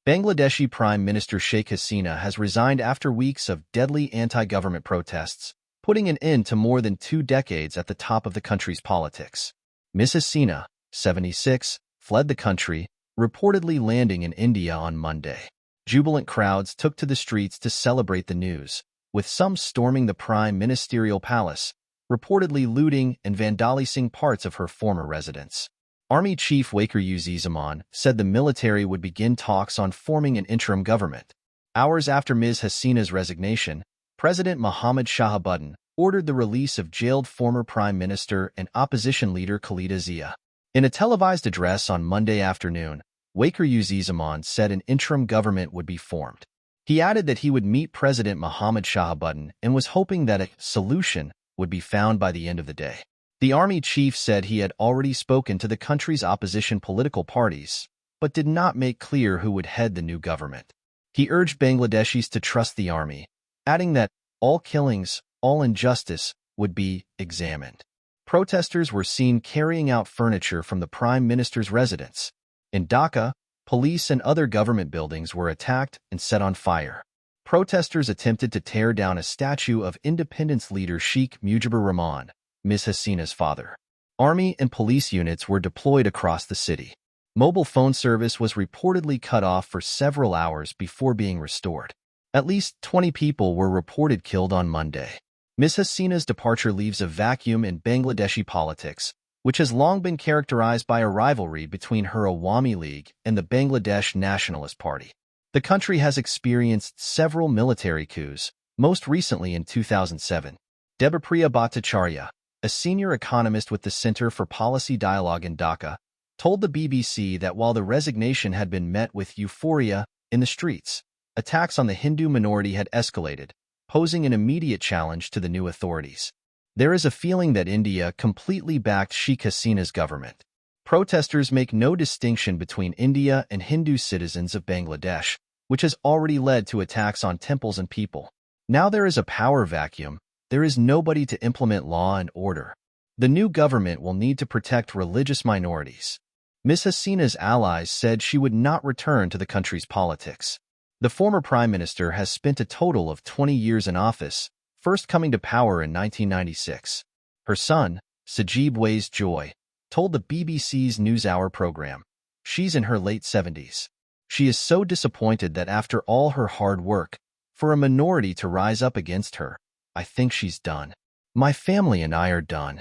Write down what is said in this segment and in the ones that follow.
Bangladeshi Prime Minister Sheikh Hasina has resigned after weeks of deadly anti-government protests, putting an end to more than 2 decades at the top of the country's politics. Ms. Hasina, 76, fled the country, reportedly landing in India on Monday. Jubilant crowds took to the streets to celebrate the news, with some storming the prime ministerial palace, reportedly looting and vandalizing parts of her former residence. Army Chief Sheikh Hasina said the military would begin talks on forming an interim government. Hours after Ms. Hasina's resignation, President Mohammad Shahabuddin ordered the release of jailed former Prime Minister and opposition leader Khalida Zia. In a televised address on Monday afternoon, Sheikh Hasina said an interim government would be formed. He added that he would meet President Mohammad Shahabuddin and was hoping that a solution would be found by the end of the day. The army chief said he had already spoken to the country's opposition political parties, but did not make clear who would head the new government. He urged Bangladeshis to trust the army, adding that all killings, all injustice would be examined. Protesters were seen carrying out furniture from the prime minister's residence. In Dhaka, police and other government buildings were attacked and set on fire. Protesters attempted to tear down a statue of independence leader Sheikh Mujibur Rahman, Ms. Hasina's father. Army and police units were deployed across the city. Mobile phone service was reportedly cut off for several hours before being restored. At least 20 people were reported killed on Monday. Ms. Hasina's departure leaves a vacuum in Bangladeshi politics, which has long been characterized by a rivalry between her Awami League and the Bangladesh Nationalist Party. The country has experienced several military coups, most recently in 2007. Debapriya Bhattacharya, a senior economist with the Center for Policy Dialogue in Dhaka, told the BBC that while the resignation had been met with euphoria in the streets, attacks on the Hindu minority had escalated, posing an immediate challenge to the new authorities. There is a feeling that India completely backed Sheikh Hasina's government. Protesters make no distinction between India and Hindu citizens of Bangladesh, which has already led to attacks on temples and people. Now there is a power vacuum. There is nobody to implement law and order. The new government will need to protect religious minorities. Ms. Hasina's allies said she would not return to the country's politics. The former prime minister has spent a total of 20 years in office, first coming to power in 1996. Her son, Sajib Wais Joy, told the BBC's NewsHour program, "She's in her late 70s. She is so disappointed that after all her hard work, for a minority to rise up against her, I think she's done. My family and I are done."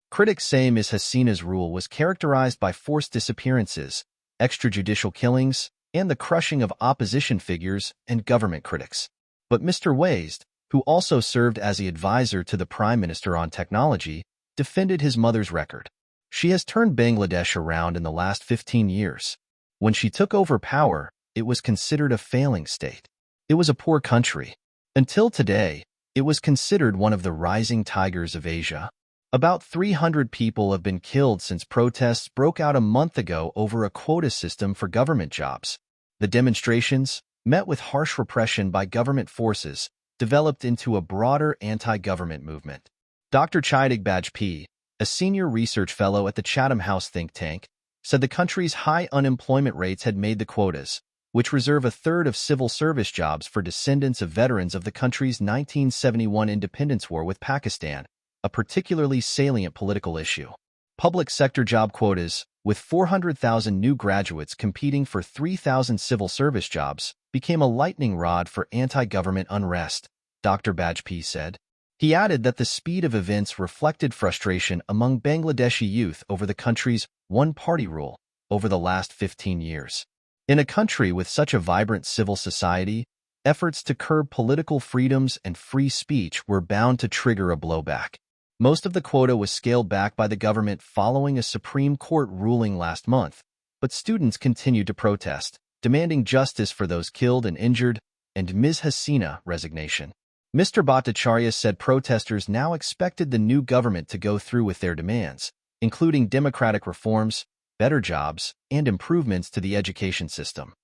Critics say Ms. Hasina's rule was characterized by forced disappearances, extrajudicial killings, and the crushing of opposition figures and government critics. But Mr. Wais, who also served as the advisor to the Prime Minister on technology, defended his mother's record. She has turned Bangladesh around in the last 15 years. When she took over power, it was considered a failing state. It was a poor country. Until today, it was considered one of the rising tigers of Asia. About 300 people have been killed since protests broke out a month ago over a quota system for government jobs. The demonstrations, met with harsh repression by government forces, developed into a broader anti-government movement. Dr. Chaitig Bajpai, a senior research fellow at the Chatham House think tank, said the country's high unemployment rates had made the quotas, which reserve a third of civil service jobs for descendants of veterans of the country's 1971 independence war with Pakistan, a particularly salient political issue. Public sector job quotas, with 400,000 new graduates competing for 3,000 civil service jobs, became a lightning rod for anti-government unrest, Dr. Bajpai said. He added that the speed of events reflected frustration among Bangladeshi youth over the country's one-party rule over the last 15 years. In a country with such a vibrant civil society, efforts to curb political freedoms and free speech were bound to trigger a blowback. Most of the quota was scaled back by the government following a Supreme Court ruling last month, but students continued to protest, demanding justice for those killed and injured, and Ms. Hasina's resignation. Mr. Bhattacharya said protesters now expected the new government to go through with their demands, including democratic reforms, better jobs, and improvements to the education system.